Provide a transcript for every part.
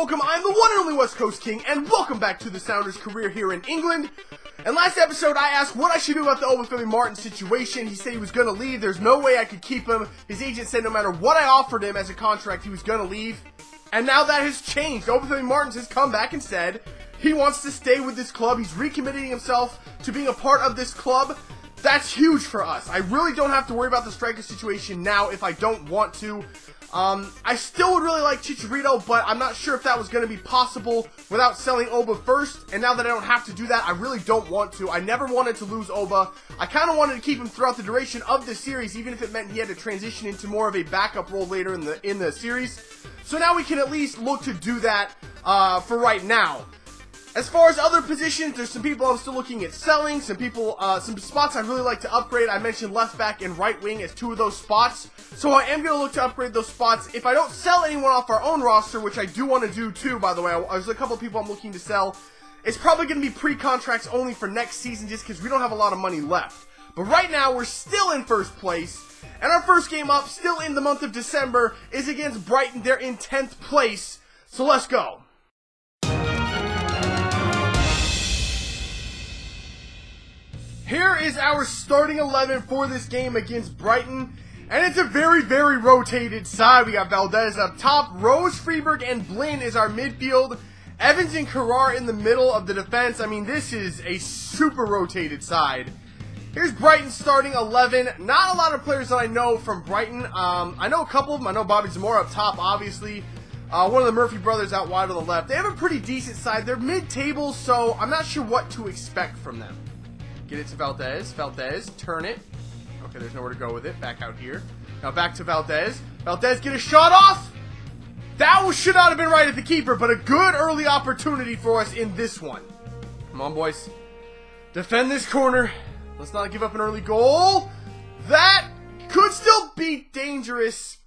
welcome. I'm the one and only West Coast King, and welcome back to the Sounders' career here in England. And last episode, I asked what I should do about the Obafemi Martin situation. He said he was going to leave. There's no way I could keep him. His agent said no matter what I offered him as a contract, he was going to leave. And now that has changed. Obafemi Martin has come back and said he wants to stay with this club. He's recommitting himself to being a part of this club. That's huge for us. I really don't have to worry about the striker situation now if I don't want to. I still would really like Chicharito, but I'm not sure if that was going to be possible without selling Oba first. And now that I don't have to do that, I really don't want to. I never wanted to lose Oba. I kind of wanted to keep him throughout the duration of the series, even if it meant he had to transition into more of a backup role later in the series. So now we can at least look to do that for right now. As far as other positions, there's some people I'm still looking at selling, some spots I'd really like to upgrade. I mentioned left back and right wing as two of those spots, so I am going to look to upgrade those spots. If I don't sell anyone off our own roster, which I do want to do too, by the way, there's a couple of people I'm looking to sell. It's probably going to be pre-contracts only for next season just because we don't have a lot of money left. But right now, we're still in first place, and our first game up, still in the month of December, is against Brighton. They're in 10th place, so let's go. Here is our starting 11 for this game against Brighton, and it's a very, very rotated side. We got Valdez up top, Rose, Freeberg, and Blinn is our midfield, Evans and Carrar in the middle of the defense. I mean, this is a super rotated side. Here's Brighton's starting 11. Not a lot of players that I know from Brighton. I know a couple of them. I know Bobby Zamora up top, obviously. One of the Murphy brothers out wide on the left. They have a pretty decent side. They're mid-table, so I'm not sure what to expect from them. Get it to Valdez. Valdez, turn it. Okay, there's nowhere to go with it. Back out here. Now back to Valdez. Valdez, get a shot off. That should not have been right at the keeper, but a good early opportunity for us in this one. Come on, boys. Defend this corner. Let's not give up an early goal. That could still be dangerous.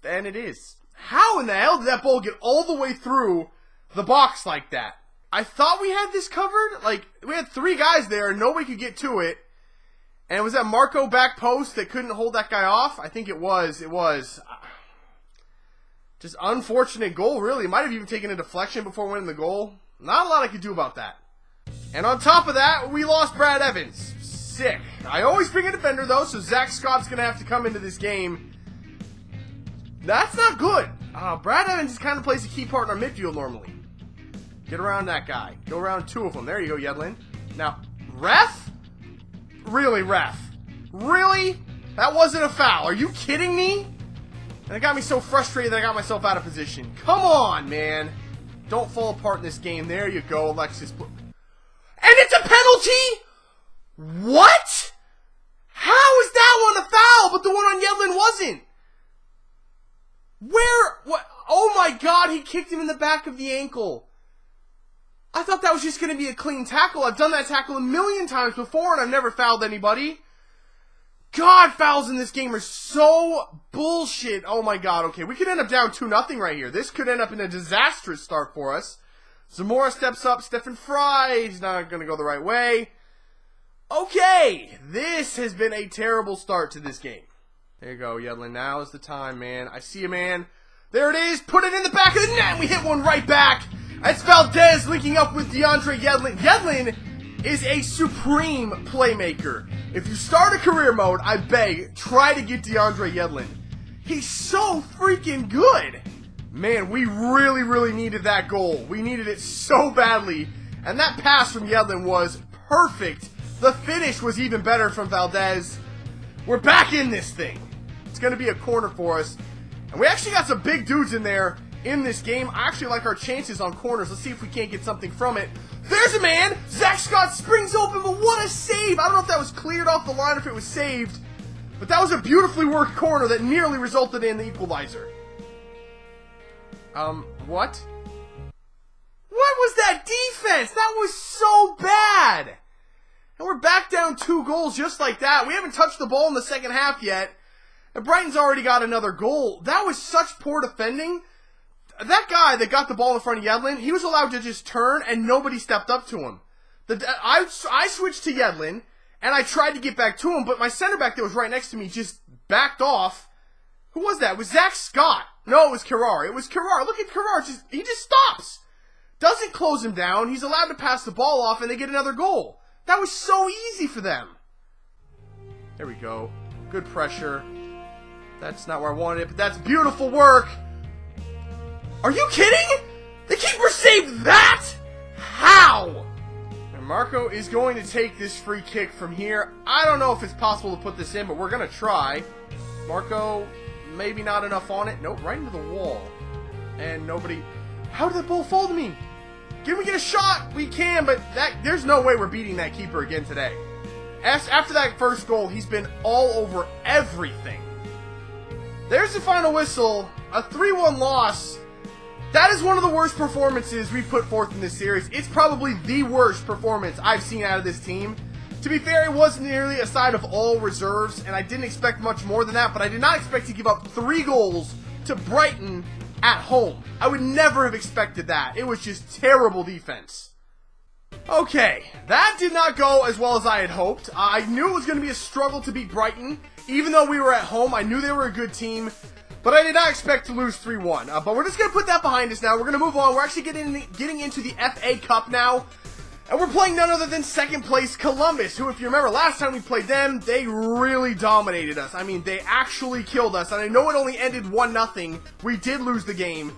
And it is. How in the hell did that ball get all the way through the box like that? I thought we had this covered. Like, we had three guys there and nobody could get to it. And it was that Marco back post that couldn't hold that guy off? I think it was. It was. Just unfortunate goal, really. Might have even taken a deflection before winning the goal. Not a lot I could do about that. And on top of that, we lost Brad Evans. Sick. I always bring a defender, though, so Zach Scott's going to have to come into this game. That's not good. Brad Evans just kind of plays a key part in our midfield normally. Get around that guy. Go around two of them. There you go, Yedlin. Now, ref? Really, ref? Really? That wasn't a foul. Are you kidding me? And it got me so frustrated that I got myself out of position. Come on, man. Don't fall apart in this game. There you go, Alexis. And it's a penalty? What? How is that one a foul, but the one on Yedlin wasn't? Where? What? Oh my god, he kicked him in the back of the ankle. I thought that was just going to be a clean tackle. I've done that tackle a million times before, and I've never fouled anybody. God, fouls in this game are so bullshit. Oh my god, okay. We could end up down 2-0 right here. This could end up in a disastrous start for us. Zamora steps up. Stephen Fry, he's not going to go the right way. Okay, this has been a terrible start to this game. There you go, Yedlin. Now is the time, man. I see you, man. There it is. Put it in the back of the net, and we hit one right back. That's Valdez linking up with DeAndre Yedlin. Yedlin is a supreme playmaker. If you start a career mode, I beg, try to get DeAndre Yedlin. He's so freaking good. Man, we really, really needed that goal. We needed it so badly. And that pass from Yedlin was perfect. The finish was even better from Valdez. We're back in this thing. It's going to be a corner for us. And we actually got some big dudes in there. In this game, I actually like our chances on corners. Let's see if we can't get something from it. There's a man! Zach Scott springs open, but what a save! I don't know if that was cleared off the line or if it was saved. But that was a beautifully worked corner that nearly resulted in the equalizer. What? What was that defense? That was so bad! And we're back down 2 goals just like that. We haven't touched the ball in the second half yet. And Brighton's already got another goal. That was such poor defending. That guy that got the ball in front of Yedlin, he was allowed to just turn, and nobody stepped up to him. I switched to Yedlin, and I tried to get back to him, but my center back that was right next to me just backed off Who was that? It was Zach Scott. No, it was Carrar. It was Carrar. Look at Carrar. He just stops. Doesn't close him down. He's allowed to pass the ball off and they get another goal. That was so easy for them. There we go. Good pressure. That's not where I wanted it, but that's beautiful work. Are you kidding? The keeper saved that? How? And Marco is going to take this free kick from here. I don't know if it's possible to put this in, but we're going to try. Marco, maybe not enough on it. Nope, right into the wall. And nobody... How did the ball fall to me? Can we get a shot? We can, but there's no way we're beating that keeper again today. After that first goal, he's been all over everything. There's the final whistle. A 3-1 loss. That is one of the worst performances we've put forth in this series. It's probably the worst performance I've seen out of this team. To be fair, it was nearly a side of all reserves, and I didn't expect much more than that, but I did not expect to give up 3 goals to Brighton at home. I would never have expected that. It was just terrible defense. Okay, that did not go as well as I had hoped. I knew it was going to be a struggle to beat Brighton. Even though we were at home, I knew they were a good team. But I did not expect to lose 3-1. But we're just going to put that behind us now. We're going to move on. We're actually getting into the FA Cup now. And we're playing none other than second place Columbus, who, if you remember, last time we played them, they really dominated us. I mean, they actually killed us. And I know it only ended 1-0. We did lose the game,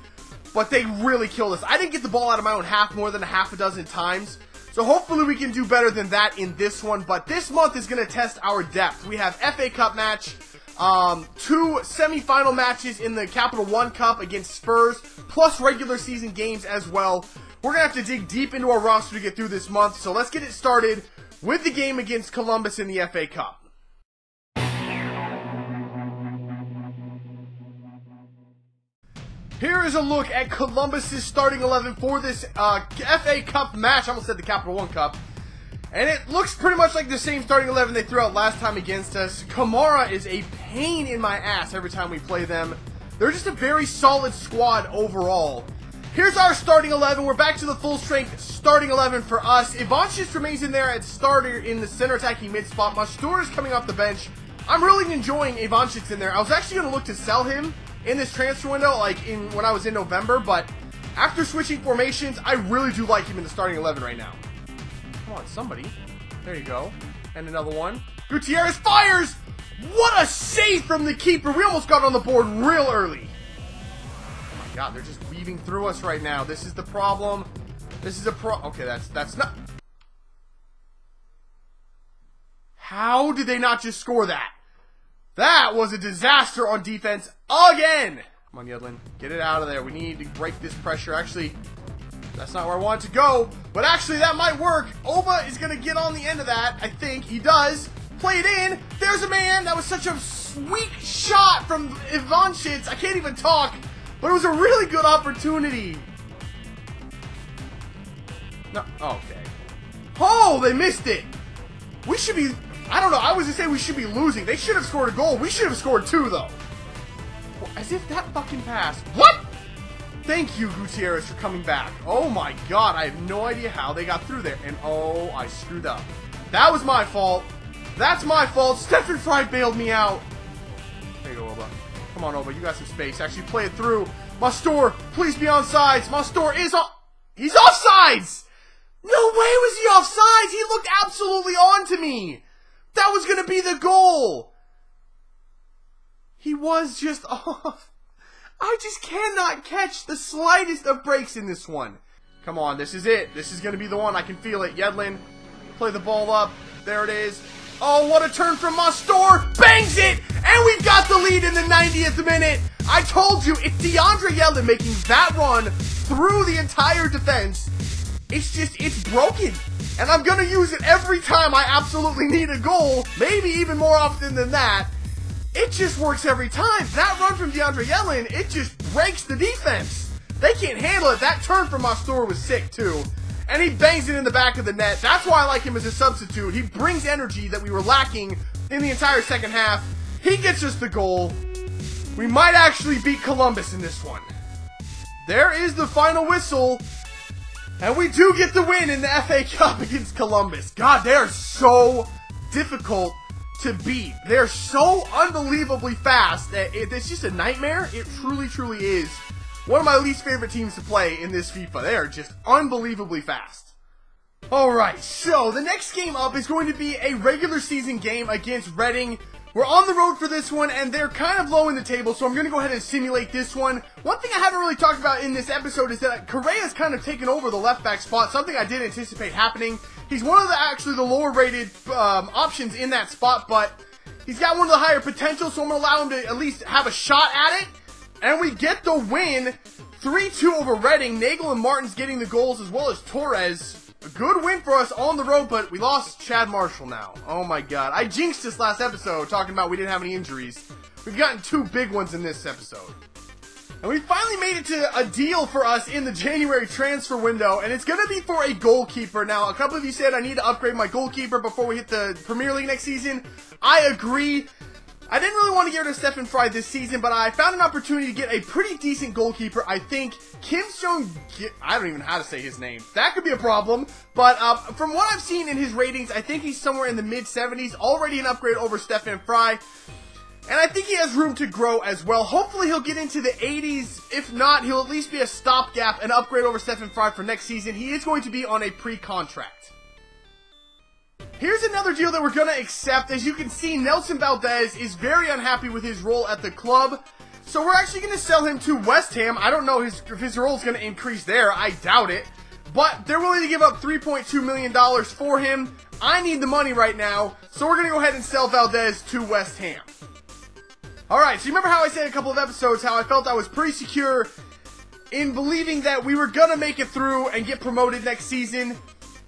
but they really killed us. I didn't get the ball out of my own half more than a half a dozen times. So hopefully we can do better than that in this one. But this month is going to test our depth. We have FA Cup match, 2 semi-final matches in the Capital One Cup against Spurs, plus regular season games as well. We're going to have to dig deep into our roster to get through this month, so let's get it started with the game against Columbus in the FA Cup. Here is a look at Columbus's starting 11 for this FA Cup match. I almost said the Capital One Cup. And it looks pretty much like the same starting 11 they threw out last time against us. Kamara is a pain in my ass every time we play them. They're just a very solid squad overall. Here's our starting 11. We're back to the full strength starting 11 for us. Ivanchik remains in there at starter in the center attacking mid spot. Mastur is coming off the bench. I'm really enjoying Ivanchik in there. I was actually going to look to sell him in this transfer window, like when I was in November, but after switching formations, I really do like him in the starting 11 right now. Come on, somebody. There you go. And another one. Gutierrez fires! What a save from the keeper. We almost got on the board real early. Oh my god, they're just weaving through us right now. This is the problem. This is a okay, that's not... How did they not just score that? That was a disaster on defense again. Come on, Yedlin. Get it out of there. We need to break this pressure. Actually, that's not where I want it to go. But actually, that might work. Oba is going to get on the end of that. I think he does. Play it in. There's a man. That was such a weak shot from Ivanchik. I can't even talk. But it was a really good opportunity. No. Okay. Oh, they missed it. We should be... I don't know. I was going to say we should be losing. They should have scored a goal. We should have scored 2, though. As if that fucking passed. What? Thank you, Gutierrez, for coming back. Oh, my God. I have no idea how they got through there. And, oh, I screwed up. That was my fault. That's my fault. Stefan Fry bailed me out. There you go, Oba. Come on, Oba. You got some space. Actually, play it through. Mastur, please be on sides. Mastur is on... He's offsides! No way was he offsides! He looked absolutely on to me! That was going to be the goal! He was just off. I just cannot catch the slightest of breaks in this one. Come on, this is it. This is going to be the one. I can feel it. Yedlin, play the ball up. There it is. Oh, what a turn from Mastur. Bangs it! And we've got the lead in the 90th minute. I told you, it's DeAndre Yedlin making that run through the entire defense. It's broken. And I'm going to use it every time I absolutely need a goal. Maybe even more often than that. It just works every time. That run from DeAndre Yedlin, it just breaks the defense. They can't handle it. That turn from Mastur was sick too. And he bangs it in the back of the net. That's why I like him as a substitute. He brings energy that we were lacking in the entire second half. He gets us the goal. We might actually beat Columbus in this one. There is the final whistle. And we do get the win in the FA Cup against Columbus. God, they are so difficult to beat. They're so unbelievably fast. It's just a nightmare. It truly, truly is one of my least favorite teams to play in this FIFA. They are just unbelievably fast. Alright, so the next game up is going to be a regular season game against Reading. We're on the road for this one, and they're kind of low in the table, so I'm going to go ahead and simulate this one. One thing I haven't really talked about in this episode is that Correa's kind of taken over the left back spot, something I didn't anticipate happening. He's one of the lower rated options in that spot, but he's got one of the higher potential, so I'm going to allow him to at least have a shot at it. And we get the win, 3-2 over Reading. Nagel and Martin's getting the goals, as well as Torres. A good win for us on the road, but we lost Chad Marshall now. Oh my god. I jinxed this last episode talking about we didn't have any injuries. We've gotten 2 big ones in this episode. And we finally made it to a deal for us in the January transfer window, and it's going to be for a goalkeeper. Now, a couple of you said I need to upgrade my goalkeeper before we hit the Premier League next season. I agree. I didn't really want to get rid of Stefan Fry this season, but I found an opportunity to get a pretty decent goalkeeper. I think Kim Jong, I don't even know how to say his name. That could be a problem. But from what I've seen in his ratings, I think he's somewhere in the mid-70s. Already an upgrade over Stefan Fry. And I think he has room to grow as well. Hopefully he'll get into the 80s. If not, he'll at least be a stopgap, an upgrade over Stefan Fry for next season. He is going to be on a pre-contract. Here's another deal that we're going to accept. As you can see, Nelson Valdez is very unhappy with his role at the club. So we're actually going to sell him to West Ham. I don't know if his role is going to increase there. I doubt it. But they're willing to give up $3.2 million for him. I need the money right now. So we're going to go ahead and sell Valdez to West Ham. Alright, so you remember how I said a couple of episodes how I felt I was pretty secure in believing that we were going to make it through and get promoted next season?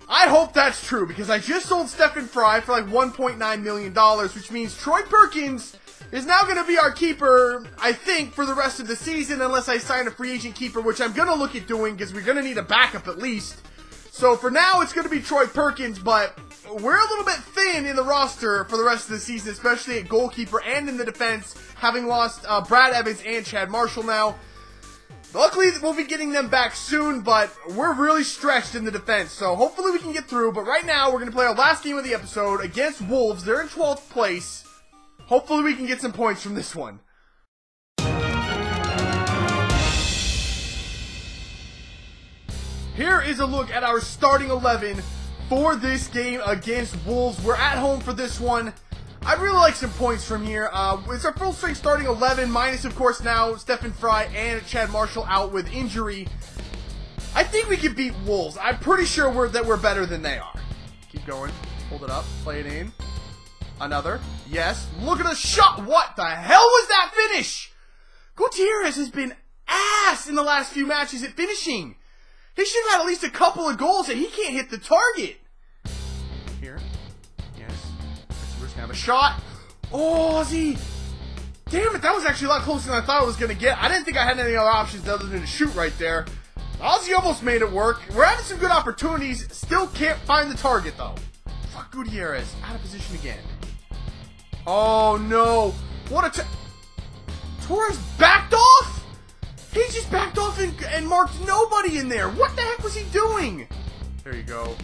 I hope that's true, because I just sold Stefan Fry for like $1.9 million, which means Troy Perkins is now going to be our keeper, I think, for the rest of the season, unless I sign a free agent keeper, which I'm going to look at doing, because we're going to need a backup at least. So for now, it's going to be Troy Perkins, but we're a little bit thin in the roster for the rest of the season, especially at goalkeeper and in the defense, having lost Brad Evans and Chad Marshall now. Luckily, we'll be getting them back soon, but we're really stretched in the defense, so hopefully we can get through. But right now, we're going to play our last game of the episode against Wolves. They're in 12th place. Hopefully we can get some points from this one. Here is a look at our starting 11 for this game against Wolves. We're at home for this one. I'd really like some points from here. It's our full strength starting 11, minus, of course, now Stefan Fry and Chad Marshall out with injury. I think we can beat Wolves. I'm pretty sure that we're better than they are. Keep going. Hold it up. Play it in. Another. Yes. Look at the shot. What the hell was that finish? Gutierrez has been ass in the last few matches at finishing. He should have had at least a couple of goals, and he can't hit the target. Here. Yes. We're just going to have a shot. Oh, Ozzy. Damn it, that was actually a lot closer than I thought I was going to get. I didn't think I had any other options other than to shoot right there. Ozzy almost made it work. We're having some good opportunities. Still can't find the target, though. Fuck Gutierrez. Out of position again. Oh, no. What a... Torres backed off? He just backed off and marked nobody in there. What the heck was he doing? There you go.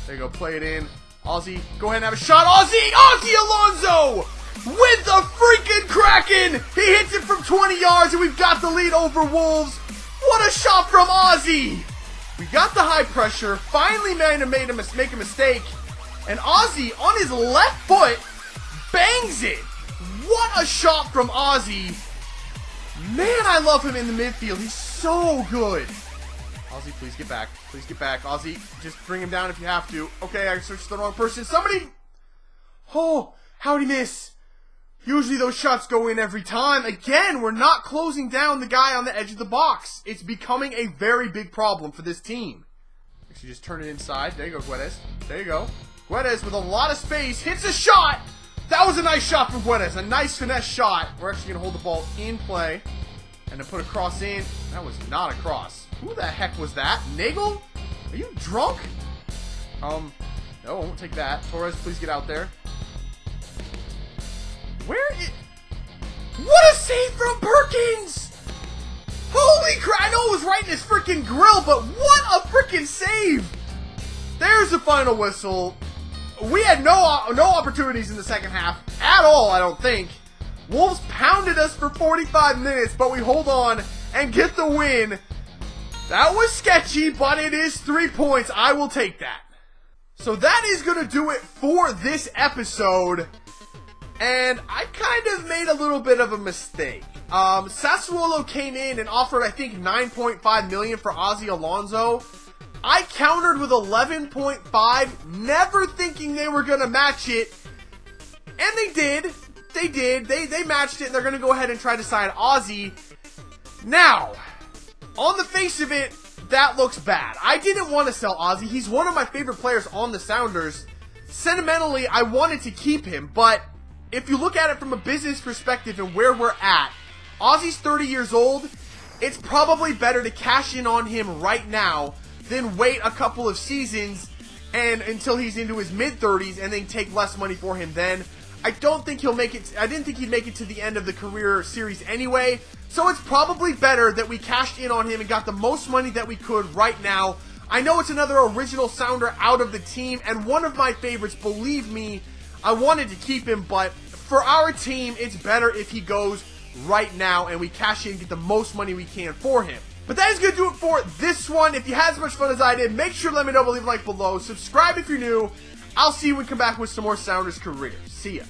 There you go. Play it in. Ozzy, go ahead and have a shot. Ozzy Alonso with the freaking Kraken. He hits it from 20 yards, and we've got the lead over Wolves. What a shot from Ozzy. We got the high pressure. Finally made him make a mistake. And Ozzy, on his left foot, bangs it. What a shot from Ozzy. Man, I love him in the midfield. He's so good. Ozzy, please get back. Please get back. Ozzy, just bring him down if you have to. Okay, I searched the wrong person. Somebody... Oh, how'd he miss? Usually those shots go in every time. Again, we're not closing down the guy on the edge of the box. It's becoming a very big problem for this team. Actually, just turn it inside. There you go, Guedes. There you go. Guedes with a lot of space hits a shot. That was a nice shot from Guedes. A nice finesse shot. We're actually going to hold the ball in play and then put a cross in. That was not a cross. Who the heck was that? Nagel? Are you drunk? No, I won't take that. Torres, please get out there. Where is... What a save from Perkins! Holy crap! I know it was right in his freaking grill, but what a freaking save! There's the final whistle. we had no opportunities in the second half at all, I don't think. Wolves pounded us for 45 minutes, but we hold on and get the win. That was sketchy, but it is 3 points. I will take that. So that is going to do it for this episode. And I kind of made a little bit of a mistake. Sassuolo came in and offered, I think, 9.5 million for Ozzy Alonso. I countered with 11.5, never thinking they were going to match it. And they did. They did. They matched it, and they're going to go ahead and try to sign Ozzy. Now, on the face of it, that looks bad. I didn't want to sell Ozzy. He's one of my favorite players on the Sounders. Sentimentally, I wanted to keep him, but if you look at it from a business perspective and where we're at, Ozzy's 30 years old. It's probably better to cash in on him right now than wait a couple of seasons and until he's into his mid-30s and then take less money for him then. I don't think he'll make it. I didn't think he'd make it to the end of the career series anyway. So it's probably better that we cashed in on him and got the most money that we could right now. I know it's another original Sounder out of the team and one of my favorites. Believe me, I wanted to keep him, but for our team, it's better if he goes right now and we cash in and get the most money we can for him. But that is going to do it for this one. If you had as much fun as I did, make sure to let me know, leave a like below. Subscribe if you're new. I'll see you when we come back with some more Sounders career. See ya.